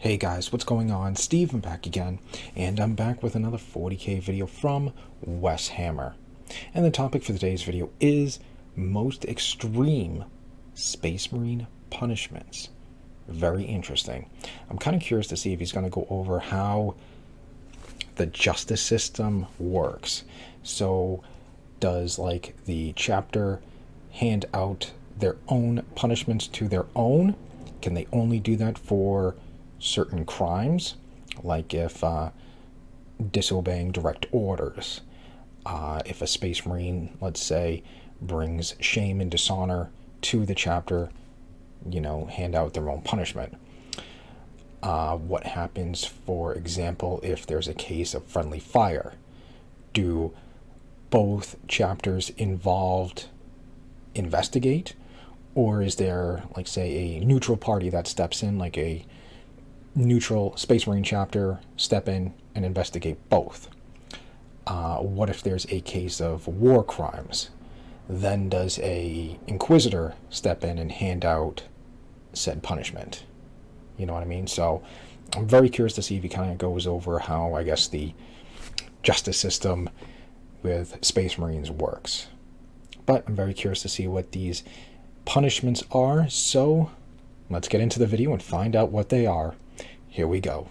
Hey guys, what's going on? Steve, I'm back again, and I'm back with another 40K video from Warhammer. And the topic for today's video is most extreme Space Marine punishments. Very interesting. I'm kind of curious to see if he's going to go over how the justice system works. So does like the chapter hand out their own punishments to their own? Can they only do that for certain crimes, like if disobeying direct orders, if a Space Marine, let's say, brings shame and dishonor to the chapter, hand out their own punishment. What happens, for example, if there's a case of friendly fire? Do both chapters involved investigate, or is there, like, say, a neutral party that steps in, like a neutral Space Marine chapter step in and investigate both? What if there's a case of war crimes? Then does a Inquisitor step in and hand out said punishment? You know what I mean? So I'm very curious to see if he kind of goes over how, I guess, the justice system with Space Marines works. But I'm very curious to see what these punishments are, so let's get into the video and find out what they are. Here we go.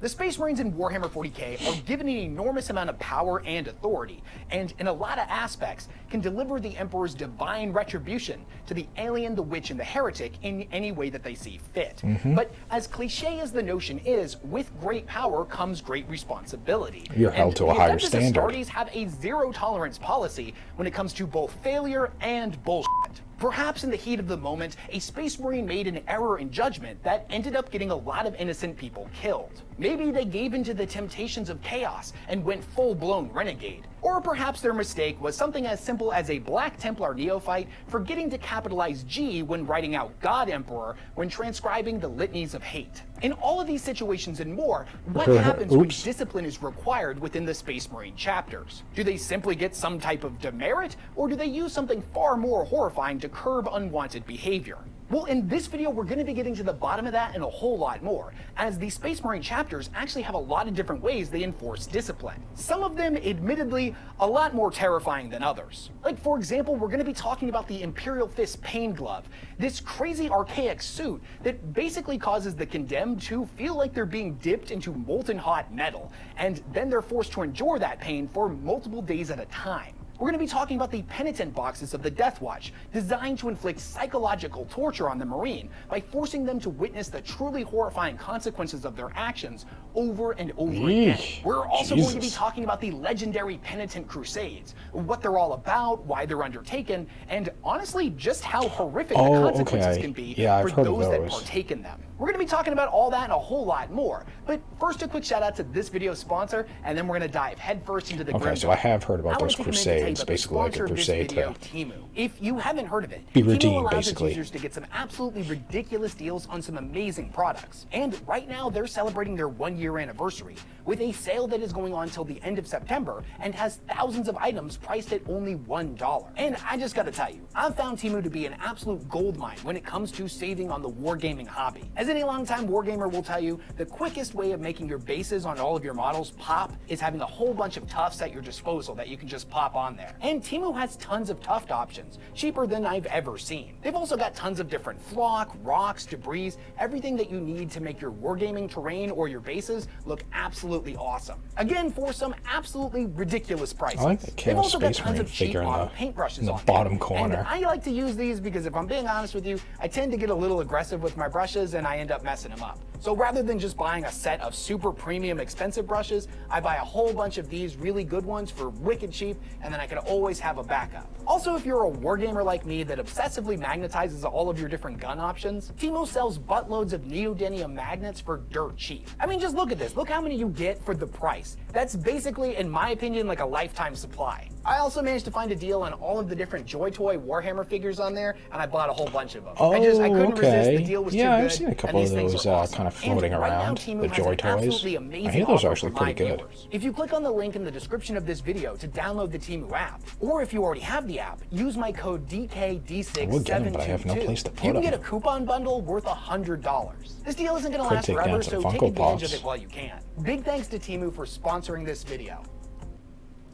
The Space Marines in Warhammer 40K are given an enormous amount of power and authority, and in a lot of aspects can deliver the Emperor's divine retribution to the alien, the witch, and the heretic in any way that they see fit. But as cliche as the notion is, with great power comes great responsibility. You're held to a higher standard. Astartes have a zero-tolerance policy when it comes to both failure and bullshit. Perhaps in the heat of the moment, a Space Marine made an error in judgment that ended up getting a lot of innocent people killed. Maybe they gave into the temptations of chaos and went full-blown renegade. Or perhaps their mistake was something as simple as a Black Templar neophyte forgetting to capitalize G when writing out God Emperor when transcribing the litanies of hate. In all of these situations and more, what happens when discipline is required within the Space Marine chapters? Do they simply get some type of demerit, or do they use something far more horrifying to curb unwanted behavior? Well, in this video, we're going to be getting to the bottom of that and a whole lot more, as the Space Marine chapters actually have a lot of different ways they enforce discipline. Some of them, admittedly, a lot more terrifying than others. Like, for example, we're going to be talking about the Imperial Fist Pain Glove, this crazy archaic suit that basically causes the condemned to feel like they're being dipped into molten hot metal, and then they're forced to endure that pain for multiple days at a time. We're going to be talking about the penitent boxes of the Death Watch, designed to inflict psychological torture on the Marine by forcing them to witness the truly horrifying consequences of their actions over and over again. We're also going to be talking about the legendary Penitent Crusades, what they're all about, why they're undertaken, and honestly, just how horrific the consequences can be for those that partake in them. We're going to be talking about all that and a whole lot more. But first, a quick shout out to this video's sponsor, and then we're going to dive headfirst into the Okay, so I have heard about those crusades, basically like a crusade to Temu. If you haven't heard of it, be redeemed, Temu allows basically. its users to get some absolutely ridiculous deals on some amazing products. And right now, they're celebrating their 1-year anniversary with a sale that is going on till the end of September and has thousands of items priced at only $1. And I just gotta tell you, I've found Temu to be an absolute goldmine when it comes to saving on the wargaming hobby. As any longtime wargamer will tell you, the quickest way of making your bases on all of your models pop is having a whole bunch of tufts at your disposal that you can just pop on there. And Temu has tons of tuft options, cheaper than I've ever seen. They've also got tons of different flock, rocks, debris, everything that you need to make your wargaming terrain or your bases look absolutely awesome. Again, for some absolutely ridiculous prices. I like the Chaos Space Marine figure in the bottom corner. And I like to use these because if I'm being honest with you, I tend to get a little aggressive with my brushes and I end up messing them up. So rather than just buying a set of super premium expensive brushes, I buy a whole bunch of these really good ones for wicked cheap, and then I can always have a backup. Also, if you're a wargamer like me that obsessively magnetizes all of your different gun options, Temu sells buttloads of neodymium magnets for dirt cheap. I mean, just look at this. Look how many you get for the price. That's basically, in my opinion, like a lifetime supply. I also managed to find a deal on all of the different Joy Toy Warhammer figures on there, and I bought a whole bunch of them. Oh, I couldn't resist. okay. The deal was Yeah, too good. I've seen a couple and of these things those are awesome. kind of floating And right now, around, Temu the has Joy an Toys. absolutely I amazing hear those are offer actually for pretty my good. viewers. If you click on the link in the description of this video to download the Temu app, or if you already have the app, use my code DKD6722. I would get them, but I have no place to put You can get a them. coupon bundle worth $100. This deal isn't going to Could last take down forever, some so take Funko advantage of Pops. it while you can. Big thanks to Temu for sponsoring this video.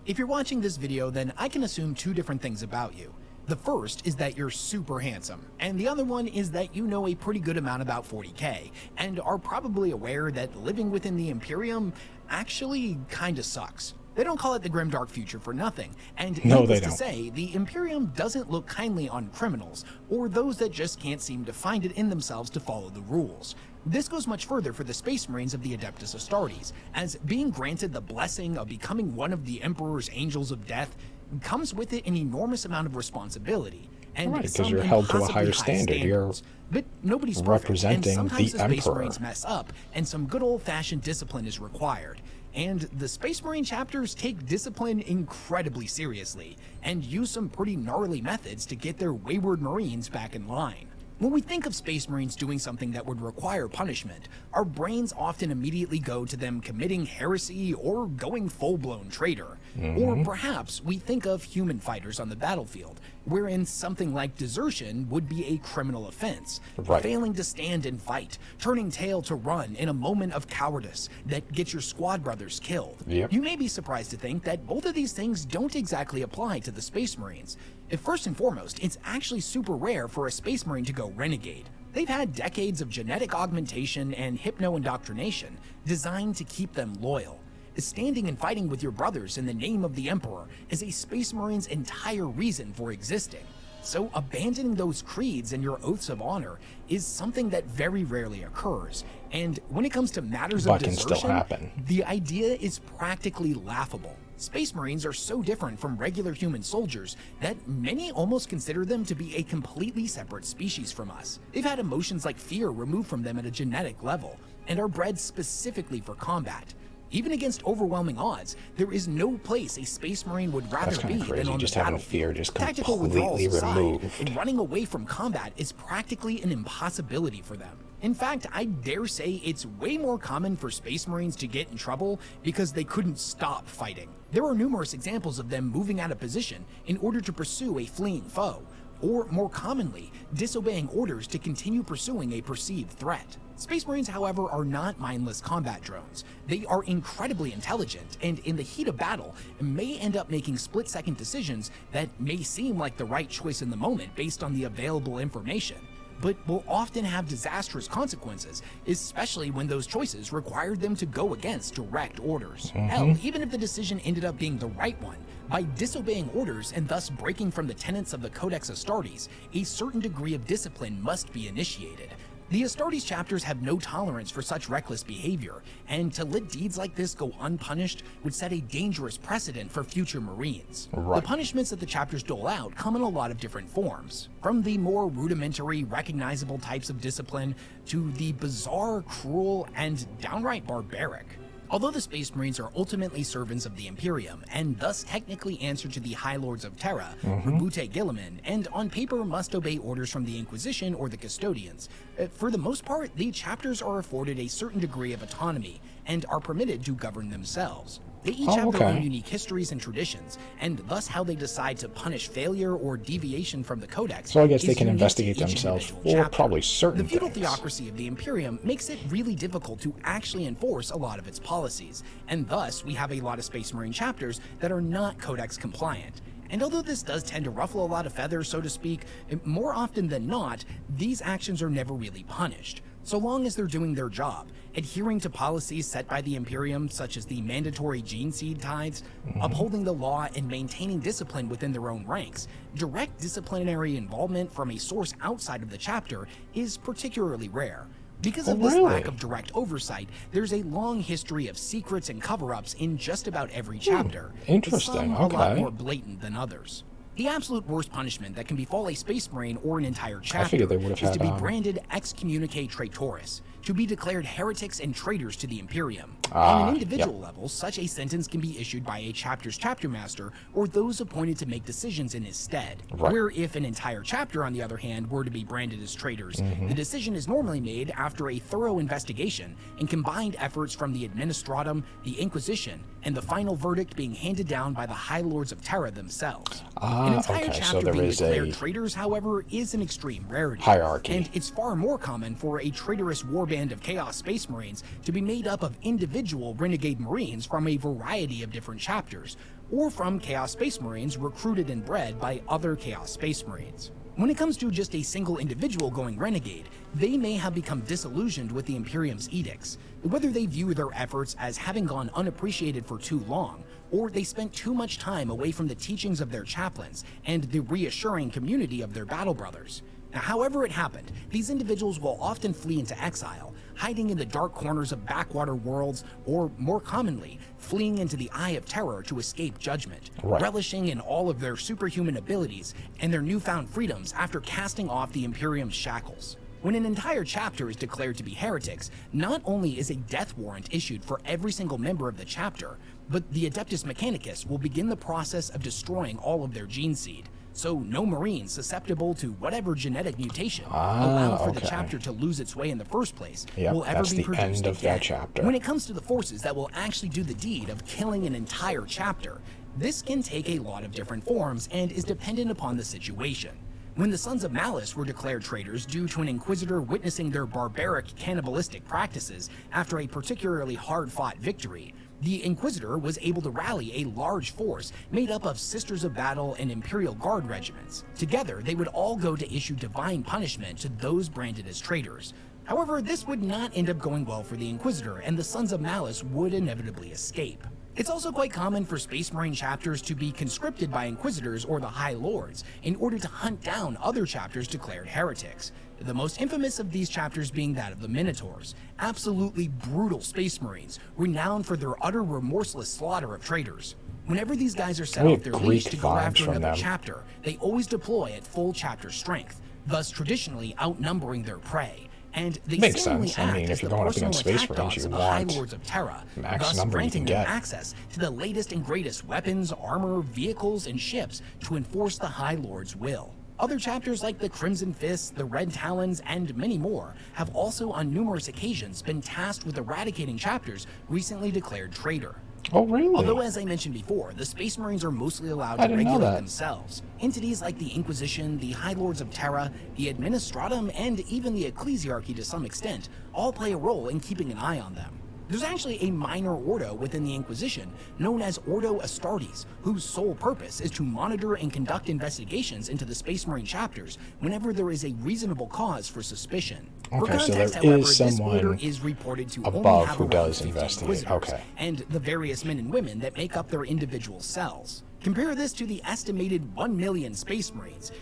If you're watching this video, then I can assume two different things about you. The first is that you're super handsome, and the other one is that you know a pretty good amount about 40K, and are probably aware that living within the Imperium actually kinda sucks. They don't call it the grimdark future for nothing, and No, needless they to don't. say, the Imperium doesn't look kindly on criminals, or those that just can't seem to find it in themselves to follow the rules. This goes much further for the Space Marines of the Adeptus Astartes, as being granted the blessing of becoming one of the Emperor's Angels of Death comes with it an enormous amount of responsibility. And Right, 'cause some you're held to a impossibly higher high standard. standards. But nobody's perfect, representing and sometimes the the Space Emperor. Marines mess up, and some good old-fashioned discipline is required. And the Space Marine chapters take discipline incredibly seriously, and use some pretty gnarly methods to get their wayward Marines back in line. When we think of Space Marines doing something that would require punishment, our brains often immediately go to them committing heresy or going full-blown traitor. Or perhaps we think of human fighters on the battlefield, wherein something like desertion would be a criminal offense. Right. Failing to stand and fight, turning tail to run in a moment of cowardice that gets your squad brothers killed. Yep. You may be surprised to think that both of these things don't exactly apply to the Space Marines. First and foremost, it's actually super rare for a Space Marine to go renegade. They've had decades of genetic augmentation and hypno-indoctrination designed to keep them loyal. Standing and fighting with your brothers in the name of the Emperor is a Space Marine's entire reason for existing. So abandoning those creeds and your oaths of honor is something that very rarely occurs. And when it comes to matters of But can desertion, still happen. the idea is practically laughable. Space Marines are so different from regular human soldiers that many almost consider them to be a completely separate species from us. They've had emotions like fear removed from them at a genetic level, and are bred specifically for combat. Even against overwhelming odds, there is no place a Space Marine would rather That's be kinda crazy, than on just the having battlefield. fear just Tactical completely withdrawals aside, removed. running away from combat is practically an impossibility for them. In fact, I dare say it's way more common for Space Marines to get in trouble because they couldn't stop fighting. There are numerous examples of them moving out of position in order to pursue a fleeing foe, or more commonly, disobeying orders to continue pursuing a perceived threat. Space Marines, however, are not mindless combat drones. They are incredibly intelligent, and in the heat of battle, may end up making split-second decisions that may seem like the right choice in the moment based on the available information, but will often have disastrous consequences, especially when those choices required them to go against direct orders. Hell, even if the decision ended up being the right one, by disobeying orders and thus breaking from the tenets of the Codex Astartes, a certain degree of discipline must be initiated. The Astartes chapters have no tolerance for such reckless behavior, and to let deeds like this go unpunished would set a dangerous precedent for future Marines. Right. The punishments that the chapters dole out come in a lot of different forms, from the more rudimentary, recognizable types of discipline to the bizarre, cruel, and downright barbaric. Although the Space Marines are ultimately servants of the Imperium, and thus technically answer to the High Lords of Terra, Rabute Gilliman, and on paper must obey orders from the Inquisition or the Custodians, for the most part, the chapters are afforded a certain degree of autonomy, and are permitted to govern themselves. They each have their own unique histories and traditions, and thus how they decide to punish failure or deviation from the Codex. So I guess they is can unique to investigate each themselves individual for chapter. probably certain The feudal things. theocracy of the Imperium makes it really difficult to actually enforce a lot of its policies, and thus we have a lot of Space Marine chapters that are not Codex compliant. And although this does tend to ruffle a lot of feathers, so to speak, more often than not, these actions are never really punished, so long as they're doing their job, adhering to policies set by the Imperium, such as the mandatory gene seed tithes, upholding the law, and maintaining discipline within their own ranks. Direct disciplinary involvement from a source outside of the chapter is particularly rare. Because of this lack of direct oversight, there's a long history of secrets and cover-ups in just about every chapter. Interesting, Some a lot okay. more blatant than others. The absolute worst punishment that can befall a Space Marine or an entire chapter figured they would have is to had, be branded excommunicate traitoris, to be declared heretics and traitors to the Imperium. Ah, On an individual level, such a sentence can be issued by a chapter's chapter master or those appointed to make decisions in his stead. Right. Where if an entire chapter, on the other hand, were to be branded as traitors, the decision is normally made after a thorough investigation and combined efforts from the Administratum, the Inquisition, and the final verdict being handed down by the High Lords of Terra themselves. An entire okay, so chapter there being is declared a traitors, however, is an extreme rarity. hierarchy. And it's far more common for a traitorous warband of Chaos Space Marines to be made up of individual renegade Marines from a variety of different chapters, or from Chaos Space Marines recruited and bred by other Chaos Space Marines. When it comes to just a single individual going renegade, they may have become disillusioned with the Imperium's edicts, whether they view their efforts as having gone unappreciated for too long, or they spent too much time away from the teachings of their chaplains and the reassuring community of their battle brothers. Now, however it happened, these individuals will often flee into exile, hiding in the dark corners of backwater worlds, or more commonly, fleeing into the Eye of Terror to escape judgment, relishing in all of their superhuman abilities and their newfound freedoms after casting off the Imperium's shackles. When an entire chapter is declared to be heretics, not only is a death warrant issued for every single member of the chapter, but the Adeptus Mechanicus will begin the process of destroying all of their gene seed. So no Marine susceptible to whatever genetic mutation allowed for the chapter to lose its way in the first place will ever be produced again. That chapter. When it comes to the forces that will actually do the deed of killing an entire chapter, this can take a lot of different forms and is dependent upon the situation. When the Sons of Malice were declared traitors due to an Inquisitor witnessing their barbaric cannibalistic practices after a particularly hard-fought victory, the Inquisitor was able to rally a large force made up of Sisters of Battle and Imperial Guard regiments. Together, they would all go to issue divine punishment to those branded as traitors. However, this would not end up going well for the Inquisitor, and the Sons of Malice would inevitably escape. It's also quite common for Space Marine chapters to be conscripted by Inquisitors or the High Lords in order to hunt down other chapters declared heretics. The most infamous of these chapters being that of the Minotaurs, absolutely brutal Space Marines, renowned for their utter remorseless slaughter of traitors. Whenever these guys are set off their leash to go after another chapter, they always deploy at full chapter strength, thus traditionally outnumbering their prey. And they makes seemingly sense. I mean, if you're going up against Space Marines, you want High Lords of Terra, max thus number you granting can them get. access to the latest and greatest weapons, armor, vehicles, and ships to enforce the High Lord's will. Other chapters like the Crimson Fists, the Red Talons, and many more have also on numerous occasions been tasked with eradicating chapters recently declared traitor. Oh, really? Although, as I mentioned before, the Space Marines are mostly allowed to regulate themselves, entities like the Inquisition, the High Lords of Terra, the Administratum, and even the Ecclesiarchy to some extent all play a role in keeping an eye on them. There's actually a minor ordo within the Inquisition known as Ordo Astartes, whose sole purpose is to monitor and conduct investigations into the Space Marine chapters whenever there is a reasonable cause for suspicion. Okay, for context, so there however, is this someone order is reported to only above have who around does 50 investigate. Inquisitors Okay. and the various men and women that make up their individual cells. Compare this to the estimated 1 million Space Marines,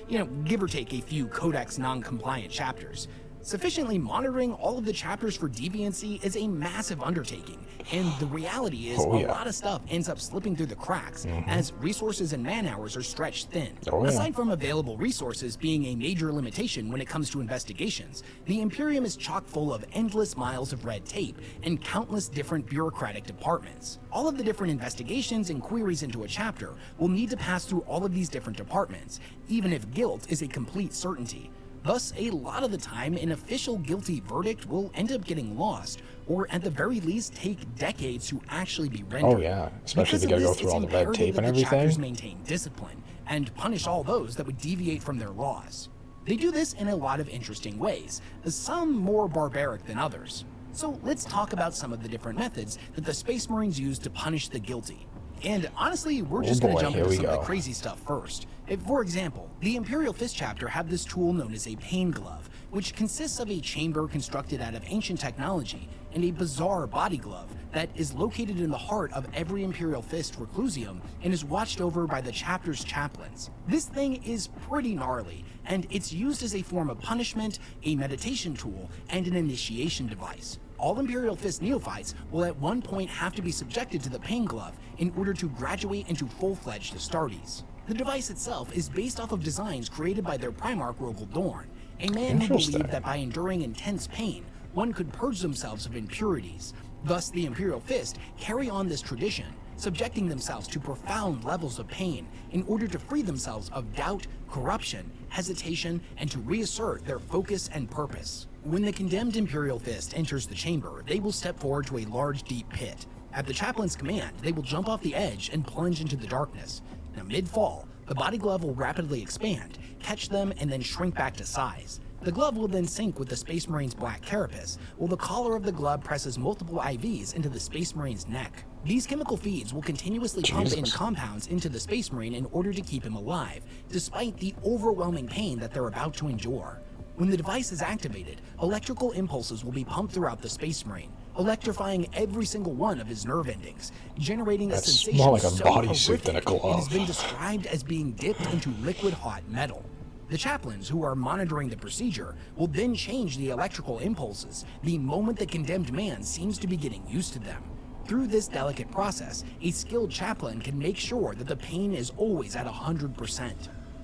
give or take a few Codex non-compliant chapters. Sufficiently monitoring all of the chapters for deviancy is a massive undertaking, and the reality is a lot of stuff ends up slipping through the cracks as resources and man-hours are stretched thin. Aside from available resources being a major limitation when it comes to investigations, the Imperium is chock full of endless miles of red tape and countless different bureaucratic departments. All of the different investigations and queries into a chapter will need to pass through all of these different departments, even if guilt is a complete certainty. Thus, a lot of the time, an official guilty verdict will end up getting lost, or at the very least take decades to actually be rendered. Oh yeah, especially if they gotta go through all the red tape and everything. Chapters maintain discipline and punish all those that would deviate from their laws. They do this in a lot of interesting ways, some more barbaric than others. So let's talk about some of the different methods that the Space Marines use to punish the guilty. And honestly, we're just going to jump into some of the crazy stuff first. For example, the Imperial Fist chapter have this tool known as a pain glove, which consists of a chamber constructed out of ancient technology and a bizarre body glove that is located in the heart of every Imperial Fist reclusium and is watched over by the chapter's chaplains. This thing is pretty gnarly, and it's used as a form of punishment, a meditation tool, and an initiation device. All Imperial Fist neophytes will at one point have to be subjected to the pain glove in order to graduate into full-fledged Astartes. The device itself is based off of designs created by their Primarch Rogel Dorn, a man who believed that by enduring intense pain, one could purge themselves of impurities. Thus, the Imperial Fist carry on this tradition, subjecting themselves to profound levels of pain in order to free themselves of doubt, corruption, hesitation, and to reassert their focus and purpose. When the condemned Imperial Fist enters the chamber, they will step forward to a large, deep pit. At the chaplain's command, they will jump off the edge and plunge into the darkness. Now, mid-fall, the body glove will rapidly expand, catch them, and then shrink back to size. The glove will then sync with the Space Marine's black carapace, while the collar of the glove presses multiple IVs into the Space Marine's neck. These chemical feeds will continuously pump in compounds into the Space Marine in order to keep him alive, despite the overwhelming pain that they're about to endure. When the device is activated, electrical impulses will be pumped throughout the Space Marine, electrifying every single one of his nerve endings, generating a sensation more like a so bodysuit than a horrific, glove. it has been described as being dipped into liquid hot metal. The chaplains who are monitoring the procedure will then change the electrical impulses the moment the condemned man seems to be getting used to them. Through this delicate process, a skilled chaplain can make sure that the pain is always at 100%.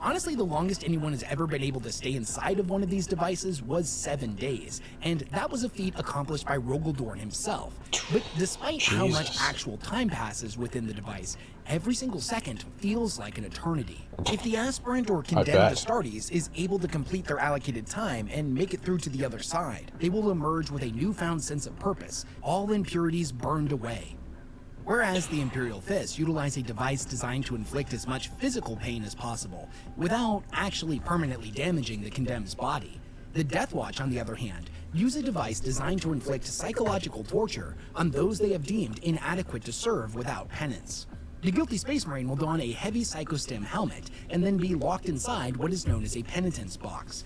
Honestly, the longest anyone has ever been able to stay inside of one of these devices was 7 days, and that was a feat accomplished by Rogaldorn himself. But despite how much actual time passes within the device, every single second feels like an eternity. If the aspirant or condemned Astartes is able to complete their allocated time and make it through to the other side, they will emerge with a newfound sense of purpose, all impurities burned away. Whereas the Imperial Fists utilize a device designed to inflict as much physical pain as possible, without actually permanently damaging the condemned's body. The Death Watch, on the other hand, use a device designed to inflict psychological torture on those they have deemed inadequate to serve without penance. The guilty Space Marine will don a heavy psychostem helmet and then be locked inside what is known as a penitence box.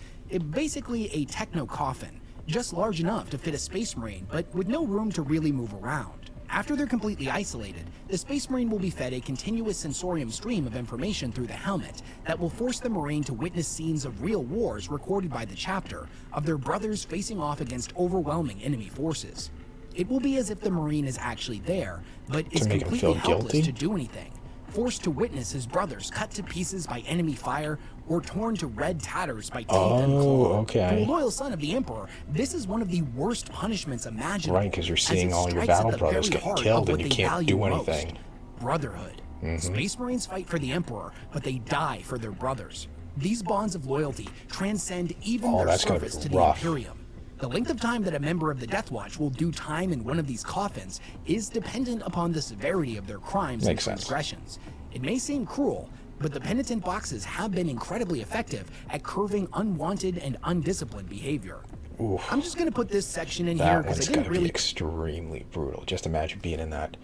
Basically a techno coffin, just large enough to fit a Space Marine, but with no room to really move around. After they're completely isolated, the Space Marine will be fed a continuous sensorium stream of information through the helmet that will force the Marine to witness scenes of real wars recorded by the chapter of their brothers facing off against overwhelming enemy forces. It will be as if the Marine is actually there, but is completely helpless to do anything, forced to witness his brothers cut to pieces by enemy fire or torn to red tatters by teeth and claw. To a loyal son of the Emperor, this is one of the worst punishments imaginable. Right, because you're seeing all your battle brothers get killed and you can't do anything. Brotherhood. Space Marines fight for the Emperor, but they die for their brothers. These bonds of loyalty transcend even their service to the Imperium. The length of time that a member of the Death Watch will do time in one of these coffins is dependent upon the severity of their crimes and transgressions. It may seem cruel, but the penitent boxes have been incredibly effective at curbing unwanted and undisciplined behavior. Oof. I'm just going to put this section in here because I didn't really... be extremely brutal. Just imagine being in that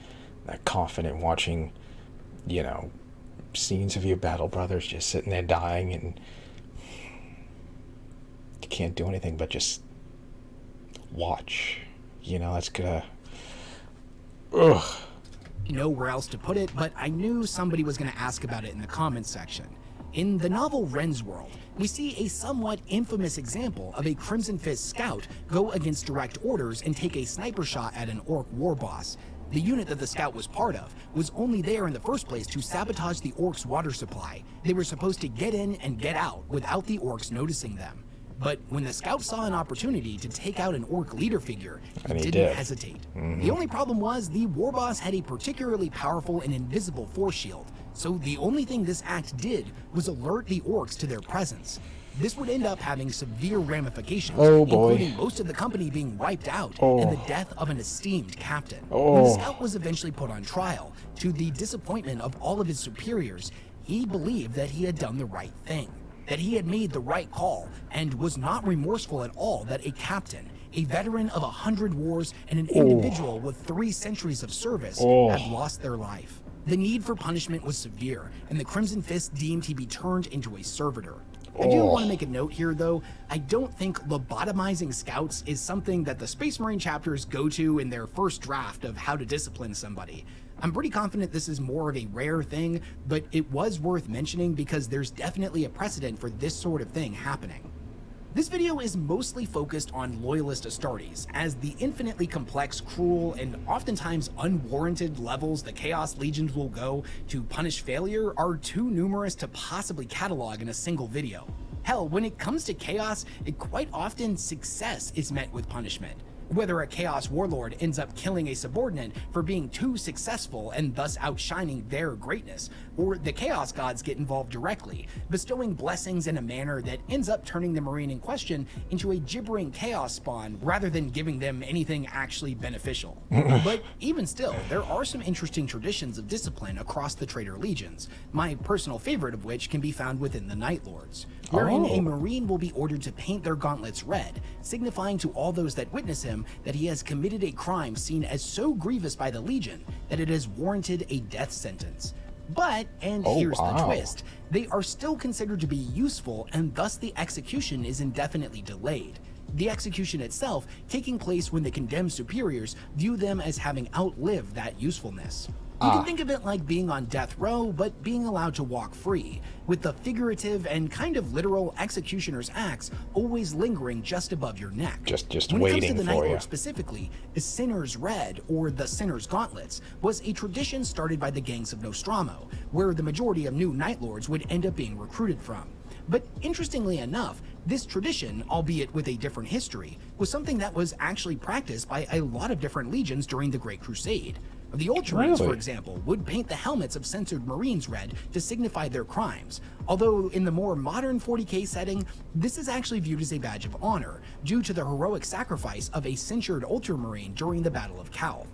coffin and watching, you know, scenes of your battle brothers just sitting there dying, and you can't do anything but just watch. You know, that's gonna... Ugh. Know where else to put it, but I knew somebody was going to ask about it in the comments section. In the novel Wren's World, we see a somewhat infamous example of a Crimson Fist scout go against direct orders and take a sniper shot at an orc war boss. The unit that the scout was part of was only there in the first place to sabotage the orcs' water supply. They were supposed to get in and get out without the orcs noticing them. But when the scout saw an opportunity to take out an orc leader figure, he didn't hesitate. The only problem was the war boss had a particularly powerful and invisible force shield, so the only thing this act did was alert the orcs to their presence. This would end up having severe ramifications, including most of the company being wiped out and the death of an esteemed captain. When the scout was eventually put on trial, to the disappointment of all of his superiors, he believed that he had done the right thing, that he had made the right call, and was not remorseful at all that a captain, a veteran of 100 wars, and an individual with 3 centuries of service had lost their life. The need for punishment was severe, and the Crimson Fist deemed he be turned into a servitor. I do want to make a note here, though. I don't think lobotomizing scouts is something that the Space Marine chapters go to in their first draft of how to discipline somebody. I'm pretty confident this is more of a rare thing, but it was worth mentioning because there's definitely a precedent for this sort of thing happening. This video is mostly focused on Loyalist Astartes, as the infinitely complex, cruel, and oftentimes unwarranted levels the Chaos Legions will go to punish failure are too numerous to possibly catalog in a single video. Hell, when it comes to chaos, quite often success is met with punishment. Whether a Chaos Warlord ends up killing a subordinate for being too successful and thus outshining their greatness, or the Chaos Gods get involved directly, bestowing blessings in a manner that ends up turning the Marine in question into a gibbering Chaos spawn rather than giving them anything actually beneficial. But even still, there are some interesting traditions of discipline across the Traitor Legions, my personal favorite of which can be found within the Night Lords, wherein a Marine will be ordered to paint their gauntlets red, signifying to all those that witness him that he has committed a crime seen as so grievous by the Legion that it has warranted a death sentence. But, and here's the twist, they are still considered to be useful and thus the execution is indefinitely delayed. The execution itself taking place when the condemned superiors view them as having outlived that usefulness. You can think of it like being on death row, but being allowed to walk free, with the figurative and kind of literal executioner's axe always lingering just above your neck. Just when waiting it comes to the for Night you. Lord specifically, the Sinner's Red, or the Sinner's Gauntlets, was a tradition started by the gangs of Nostromo, where the majority of new Night Lords would end up being recruited from. But interestingly enough, this tradition, albeit with a different history, was something that was actually practiced by a lot of different legions during the Great Crusade. The Ultramarines, for example, would paint the helmets of censored Marines red to signify their crimes, although in the more modern 40K setting, this is actually viewed as a badge of honor, due to the heroic sacrifice of a censured Ultramarine during the Battle of Calth.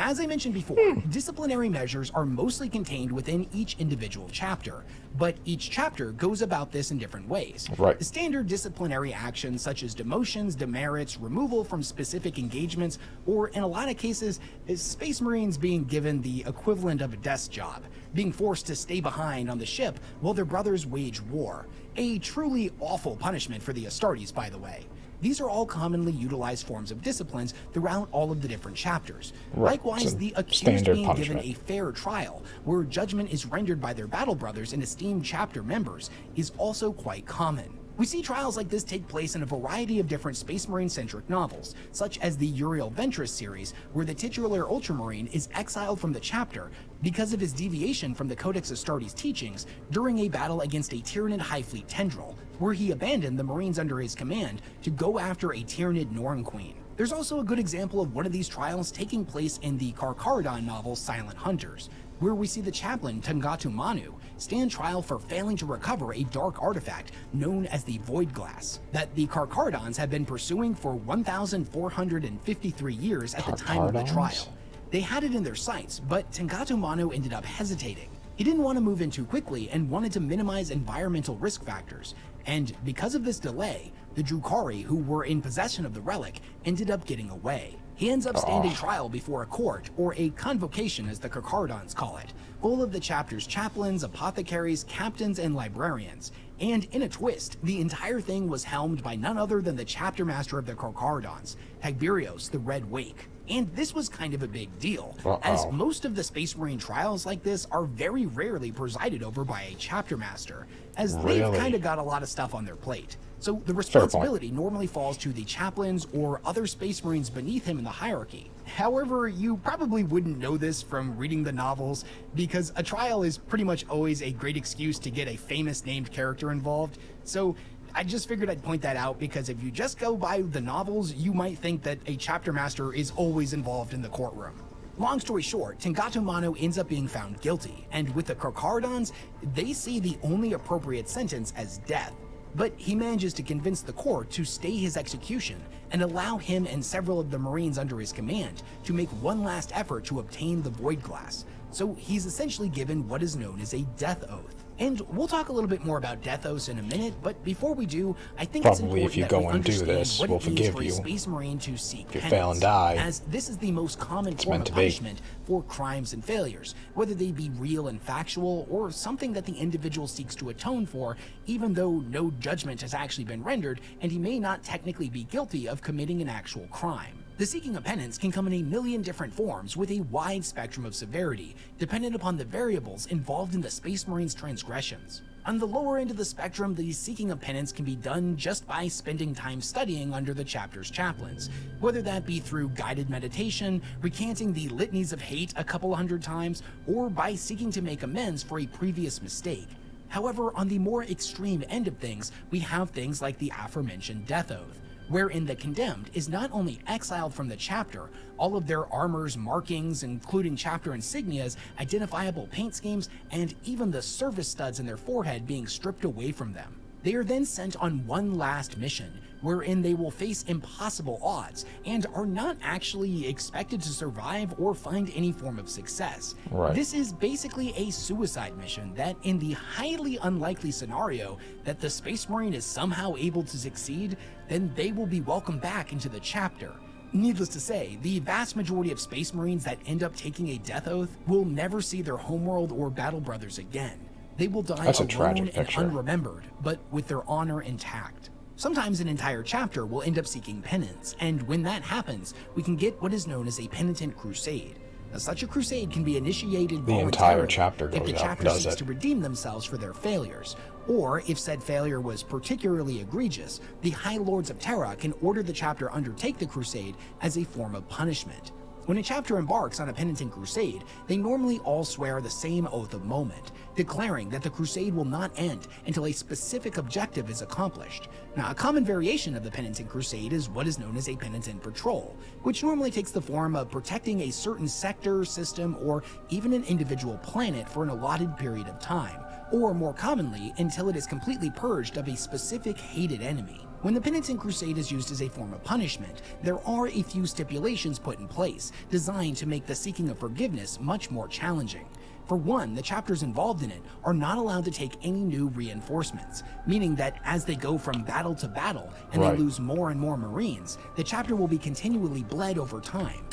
As I mentioned before, disciplinary measures are mostly contained within each individual chapter, but each chapter goes about this in different ways. The standard disciplinary actions such as demotions, demerits, removal from specific engagements, or in a lot of cases, Space Marines being given the equivalent of a desk job, being forced to stay behind on the ship while their brothers wage war. A truly awful punishment for the Astartes, by the way. These are all commonly utilized forms of disciplines throughout all of the different chapters. Likewise, the accused being given a fair trial, where judgment is rendered by their battle brothers and esteemed chapter members, is also quite common. We see trials like this take place in a variety of different Space Marine-centric novels, such as the Uriel Ventress series, where the titular Ultramarine is exiled from the chapter because of his deviation from the Codex Astartes teachings during a battle against a Tyranid High Fleet Tendril, where he abandoned the Marines under his command to go after a Tyranid Norn Queen. There's also a good example of one of these trials taking place in the Karkarodon novel Silent Hunters, where we see the chaplain Tangatu Manu stand trial for failing to recover a dark artifact known as the Void Glass that the Karkarodons have been pursuing for 1,453 years at the time of the trial. They had it in their sights, but Tangatu Manu ended up hesitating. He didn't want to move in too quickly and wanted to minimize environmental risk factors, and because of this delay, the Drukhari who were in possession of the relic ended up getting away. He ends up standing trial before a court, or a convocation as the Karkarodons call it, full of the chapter's chaplains, apothecaries, captains, and librarians. And in a twist, the entire thing was helmed by none other than the chapter master of the Karkarodons, Hagbirios the Red Wake. And this was kind of a big deal, as most of the Space Marine trials like this are very rarely presided over by a chapter master, as they've kind of got a lot of stuff on their plate. So the responsibility normally falls to the chaplains or other Space Marines beneath him in the hierarchy. However, you probably wouldn't know this from reading the novels, because a trial is pretty much always a great excuse to get a famous named character involved. So I just figured I'd point that out, because if you just go by the novels, you might think that a chapter master is always involved in the courtroom. Long story short, Tangatu Manu ends up being found guilty, and with the Karkarodons, they see the only appropriate sentence as death. But he manages to convince the court to stay his execution and allow him and several of the Marines under his command to make one last effort to obtain the Void Glass. So he's essentially given what is known as a death oath. And we'll talk a little bit more about death oaths in a minute, but before we do, I think it's important that we understand what it means for a Space Marine to seek penance, as this is the most common form of punishment for crimes and failures, whether they be real and factual, or something that the individual seeks to atone for, even though no judgment has actually been rendered, and he may not technically be guilty of committing an actual crime. The seeking of penance can come in a million different forms with a wide spectrum of severity, dependent upon the variables involved in the Space Marine's transgressions. On the lower end of the spectrum, the seeking of penance can be done just by spending time studying under the chapter's chaplains, whether that be through guided meditation, recanting the litanies of hate a couple hundred times, or by seeking to make amends for a previous mistake. However, on the more extreme end of things, we have things like the aforementioned Death Oath, wherein the condemned is not only exiled from the chapter, all of their armors, markings, including chapter insignias, identifiable paint schemes, and even the service studs in their forehead being stripped away from them. They are then sent on one last mission, wherein they will face impossible odds and are not actually expected to survive or find any form of success. Right. This is basically a suicide mission that, in the highly unlikely scenario that the Space Marine is somehow able to succeed, then they will be welcomed back into the chapter. Needless to say, the vast majority of Space Marines that end up taking a death oath will never see their homeworld or battle brothers again. They will die alone and unremembered, but with their honor intact. Sometimes an entire chapter will end up seeking penance, and when that happens, we can get what is known as a penitent crusade. Now, such a crusade can be initiated the entire chapter goes if the chapter up, seeks to redeem themselves for their failures, or if said failure was particularly egregious, the High Lords of Terra can order the chapter undertake the crusade as a form of punishment. When a chapter embarks on a penitent crusade, they normally all swear the same oath of moment, declaring that the crusade will not end until a specific objective is accomplished. Now, a common variation of the penitent crusade is what is known as a penitent patrol, which normally takes the form of protecting a certain sector, system, or even an individual planet for an allotted period of time, or more commonly, until it is completely purged of a specific hated enemy. When the penitent crusade is used as a form of punishment, there are a few stipulations put in place, designed to make the seeking of forgiveness much more challenging. For one, the chapters involved in it are not allowed to take any new reinforcements, meaning that as they go from battle to battle and they lose more and more Marines, the chapter will be continually bled over time.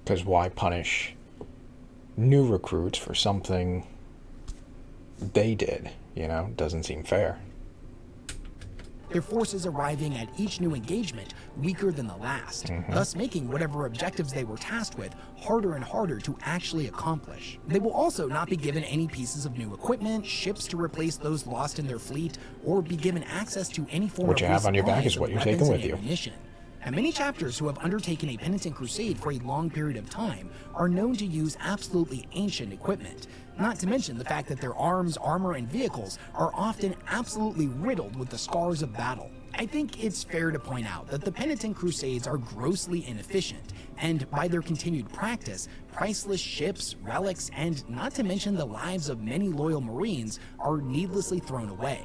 Because why punish new recruits for something they did? You know, doesn't seem fair. Their forces arriving at each new engagement weaker than the last, thus making whatever objectives they were tasked with harder and harder to actually accomplish. They will also not be given any pieces of new equipment, ships to replace those lost in their fleet, or be given access to any form what you have on your back is what you're taking with you. And many chapters who have undertaken a penitent crusade for a long period of time are known to use absolutely ancient equipment, not to mention the fact that their arms, armor, and vehicles are often absolutely riddled with the scars of battle. I think it's fair to point out that the penitent crusades are grossly inefficient, and by their continued practice, priceless ships, relics, and not to mention the lives of many loyal Marines are needlessly thrown away.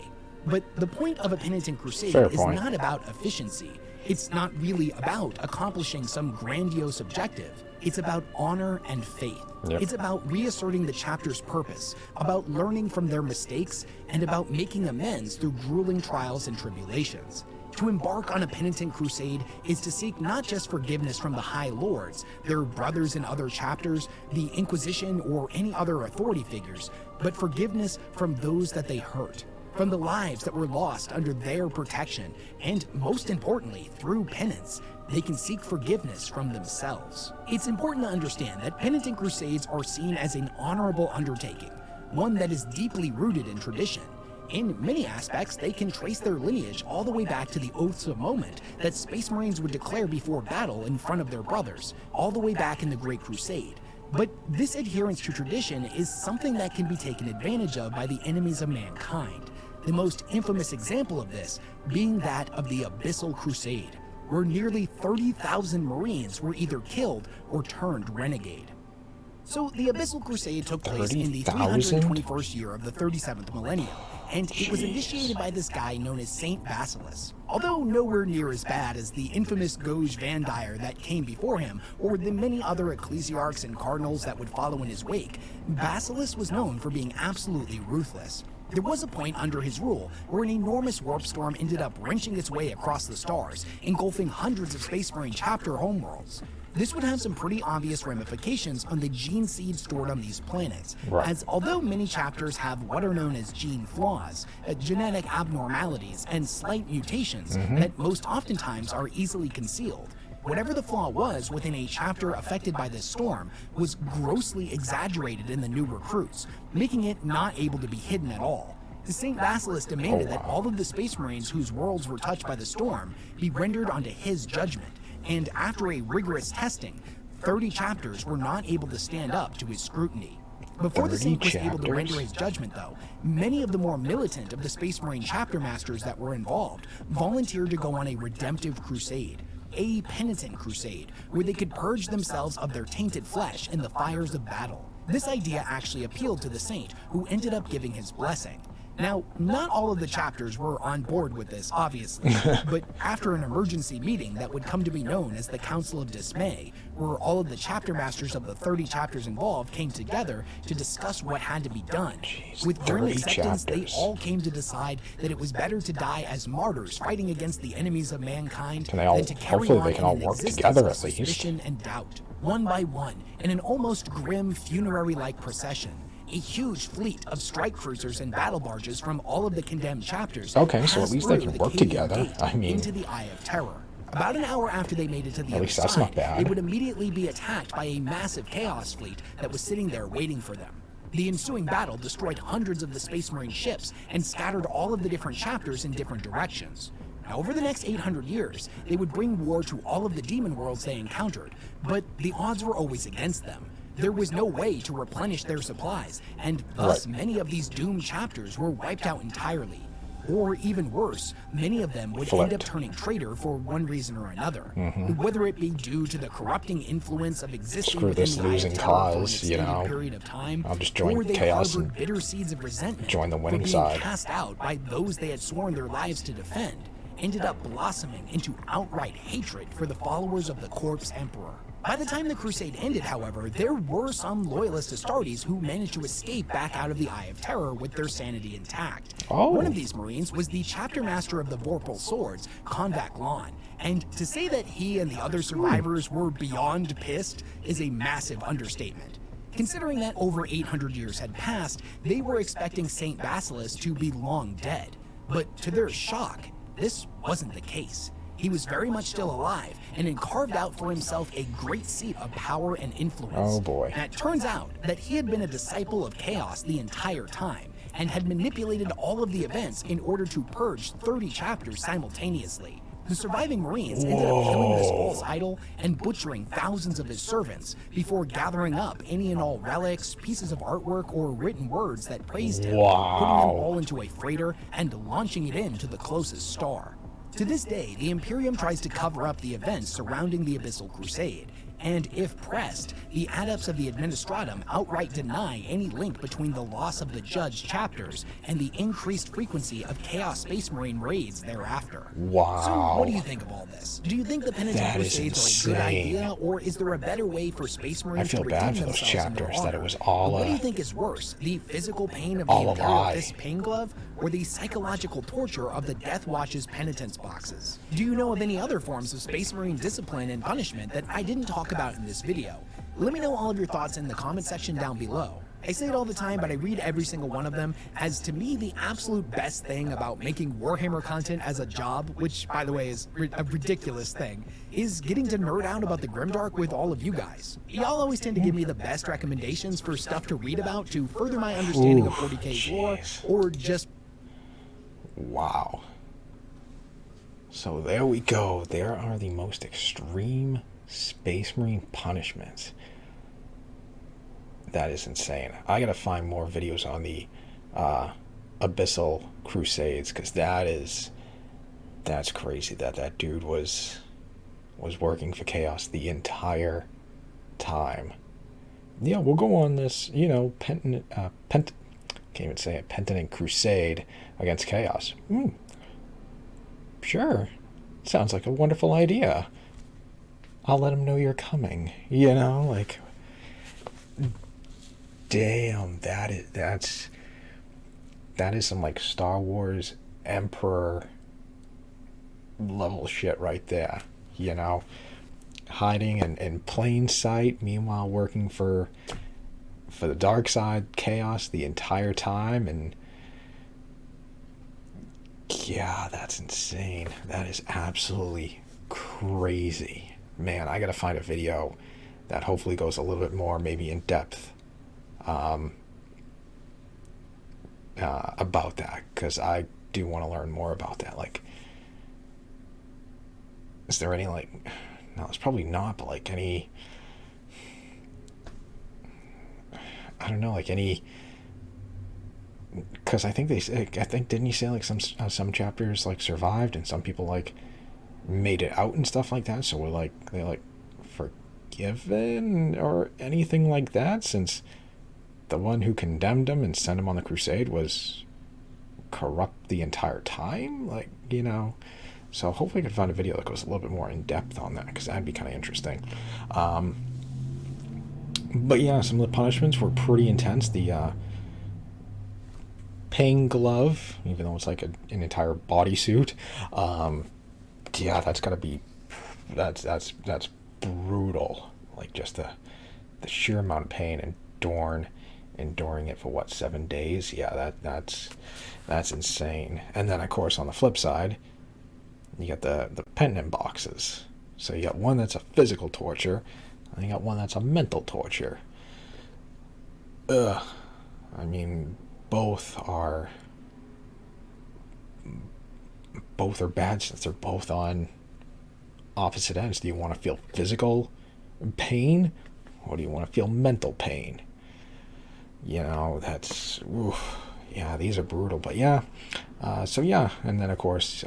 But the point of a penitent crusade is not about efficiency. It's not really about accomplishing some grandiose objective. It's about honor and faith. It's about reasserting the chapter's purpose, about learning from their mistakes, and about making amends through grueling trials and tribulations. To embark on a penitent crusade is to seek not just forgiveness from the High Lords, their brothers in other chapters, the Inquisition, or any other authority figures, but forgiveness from those that they hurt, from the lives that were lost under their protection, and most importantly, through penance, they can seek forgiveness from themselves. It's important to understand that penitent crusades are seen as an honorable undertaking, one that is deeply rooted in tradition. In many aspects, they can trace their lineage all the way back to the oaths of moment that Space Marines would declare before battle in front of their brothers, all the way back in the Great Crusade. But this adherence to tradition is something that can be taken advantage of by the enemies of mankind. The most infamous example of this being that of the Abyssal Crusade, where nearly 30,000 Marines were either killed or turned renegade. So the Abyssal Crusade took place in the 321st year of the 37th millennium, and it was initiated by this guy known as Saint Basileus. Although nowhere near as bad as the infamous Goge Vandire that came before him, or the many other ecclesiarchs and cardinals that would follow in his wake, Basileus was known for being absolutely ruthless. There was a point under his rule where an enormous warp storm ended up wrenching its way across the stars, engulfing hundreds of Space Marine chapter homeworlds. This would have some pretty obvious ramifications on the gene seed stored on these planets, as although many chapters have what are known as gene flaws, genetic abnormalities, and slight mutations that most oftentimes are easily concealed, whatever the flaw was within a chapter affected by this storm was grossly exaggerated in the new recruits, making it not able to be hidden at all. St. Basileus demanded that all of the Space Marines whose worlds were touched by the storm be rendered onto his judgment, and after a rigorous testing, 30 chapters were not able to stand up to his scrutiny. Before the 30 Saint was able to chapters? render his judgment, though, many of the more militant of the Space Marine chapter masters that were involved volunteered to go on a redemptive crusade, a penitent crusade, where they could purge themselves of their tainted flesh in the fires of battle. This idea actually appealed to the Saint, who ended up giving his blessing. Now, not all of the chapters were on board with this, obviously, but after an emergency meeting that would come to be known as the Council of Dismay, where all of the chapter masters of the 30 chapters involved came together to discuss what had to be done. Jeez, With grim 30 acceptance, they chapters. all came to decide that it was better to die as martyrs fighting against the enemies of mankind Can they all- than to carry hopefully on they can in all an work existence together of at least. suspicion and doubt. One by one, in an almost grim funerary-like procession, a huge fleet of strike cruisers and battle barges from all of the condemned chapters Okay, so at passed least they through can the work caving together. gate I mean- into the Eye of Terror. About an hour after they made it to the other least that's side, not bad. they would immediately be attacked by a massive chaos fleet that was sitting there waiting for them. The ensuing battle destroyed hundreds of the Space Marine ships and scattered all of the different chapters in different directions. Now, over the next 800 years, they would bring war to all of the demon worlds they encountered, but the odds were always against them. There was no way to replenish their supplies, and thus many of these doomed chapters were wiped out entirely. Or even worse, many of them would end up turning traitor for one reason or another. Whether it be due to the corrupting influence of existing Screw within this the Eye of losing Terror for an cause, you extended know. period of time, I'll just join or they chaos harbored and bitter seeds of resentment join the winning for being side. cast out by those they had sworn their lives to defend, ended up blossoming into outright hatred for the followers of the Corpse Emperor. By the time the crusade ended, however, there were some loyalist Astartes who managed to escape back out of the Eye of Terror with their sanity intact. Oh. One of these Marines was the chapter master of the Vorpal Swords, Konvak Lon, and to say that he and the other survivors were beyond pissed is a massive understatement. Considering that over 800 years had passed, they were expecting Saint Basileus to be long dead. But to their shock, this wasn't the case. He was very much still alive and had carved out for himself a great seat of power and influence. Oh boy. And it turns out that he had been a disciple of chaos the entire time and had manipulated all of the events in order to purge 30 chapters simultaneously. The surviving Marines ended up killing this false idol and butchering thousands of his servants before gathering up any and all relics, pieces of artwork, or written words that praised him, Wow. putting them all into a freighter and launching it into the closest star. To this day, the Imperium tries to cover up the events surrounding the Abyssal Crusade, and if pressed, the adepts of the Administratum outright deny any link between the loss of the judged chapters and the increased frequency of Chaos Space Marine raids thereafter. Wow. So what do you think of all this? Do you think the Penitent That is Crusades are a good insane. idea, or is there a better way for Space Marines feel to bad redeem for those themselves in their chapters, that it honor? was all, What do you think is worse, the physical pain of the all a Imperial lie. Fist Pain Glove, or the psychological torture of the Death Watch's penitence boxes? Do you know of any other forms of Space Marine discipline and punishment that I didn't talk about in this video? Let me know all of your thoughts in the comment section down below. I say it all the time, but I read every single one of them, as to me the absolute best thing about making Warhammer content as a job, which by the way is a ridiculous thing, is getting to nerd out about the Grimdark with all of you guys. Y'all always tend to give me the best recommendations for stuff to read about to further my understanding of 40K's lore, jeez. or just Wow. So there we go. There are the most extreme Space Marine punishments. That is insane. I gotta find more videos on the Abyssal Crusades, because that's crazy that that dude was working for Chaos the entire time. Yeah, we'll go on this, you know, can't even say it, Penitent Crusade against Chaos. Sure. Sounds like a wonderful idea. I'll let him know you're coming. You know, like, damn, that is some like Star Wars Emperor level shit right there. You know, hiding in plain sight, meanwhile working for the dark side, Chaos, the entire time. And yeah, that's insane. That is absolutely crazy. Man, I gotta find a video that hopefully goes a little bit more maybe in depth about that, because I do want to learn more about that. Like, is there any, like, no, it's probably not, but like any, I don't know, like any, because I think didn't you say like some chapters like survived and some people like made it out and stuff like that, so we're like, they like forgiven or anything like that, since the one who condemned him and sent him on the crusade was corrupt the entire time, like, you know. So hopefully I can find a video that goes a little bit more in depth on that, because that'd be kind of interesting. But yeah, some of the punishments were pretty intense. The pain glove, even though it's like an entire bodysuit, yeah, that's gotta be, that's brutal. Like just the sheer amount of pain and enduring it for what, 7 days. Yeah, that's insane. And then of course on the flip side, you got the penitent boxes. So you got one that's a physical torture, and you got one that's a mental torture. Ugh. I mean, both are bad, since they're both on opposite ends. Do you want to feel physical pain, or do you want to feel mental pain? You know, that's, oof. Yeah, these are brutal. But yeah, so yeah, and then of course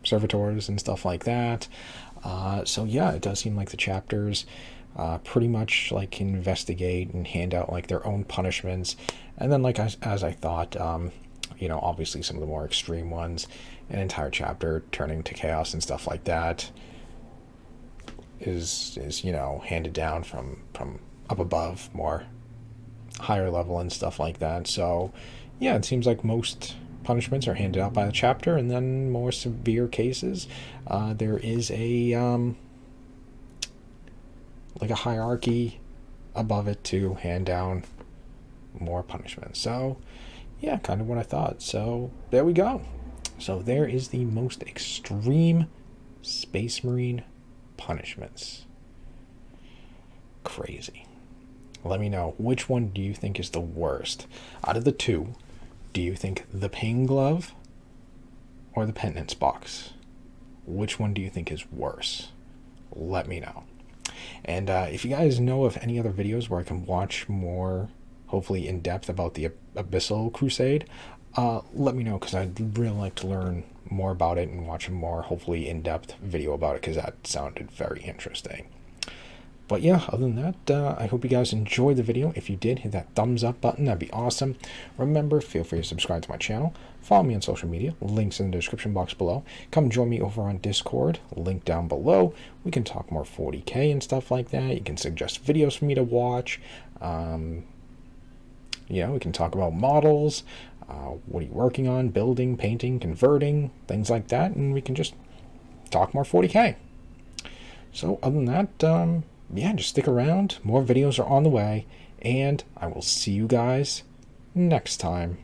servitors and stuff like that. So yeah, it does seem like the chapters pretty much like investigate and hand out like their own punishments, and then like as I thought, you know, obviously some of the more extreme ones, an entire chapter turning to chaos and stuff like that is you know, handed down from up above, more higher level and stuff like that. So yeah, it seems like most punishments are handed out by the chapter, and then more severe cases, there is a like a hierarchy above it to hand down more punishments. So yeah, kind of what I thought. So there we go. So there is the most extreme Space Marine punishments. Crazy. Let me know, which one do you think is the worst out of the two? Do you think the pain glove or the penitence box? Which one do you think is worse? Let me know. And if you guys know of any other videos where I can watch more, hopefully in depth, about the Abyssal Crusade, let me know, because I'd really like to learn more about it and watch a more, hopefully in-depth video about it, because that sounded very interesting. But yeah, other than that, I hope you guys enjoyed the video. If you did, hit that thumbs up button. That'd be awesome. Remember, feel free to subscribe to my channel. Follow me on social media. Links in the description box below. Come join me over on Discord. Link down below. We can talk more 40K and stuff like that. You can suggest videos for me to watch. You know, we can talk about models. What are you working on? Building, painting, converting, things like that. And we can just talk more 40K. So other than that, yeah, just stick around. More videos are on the way, and I will see you guys next time.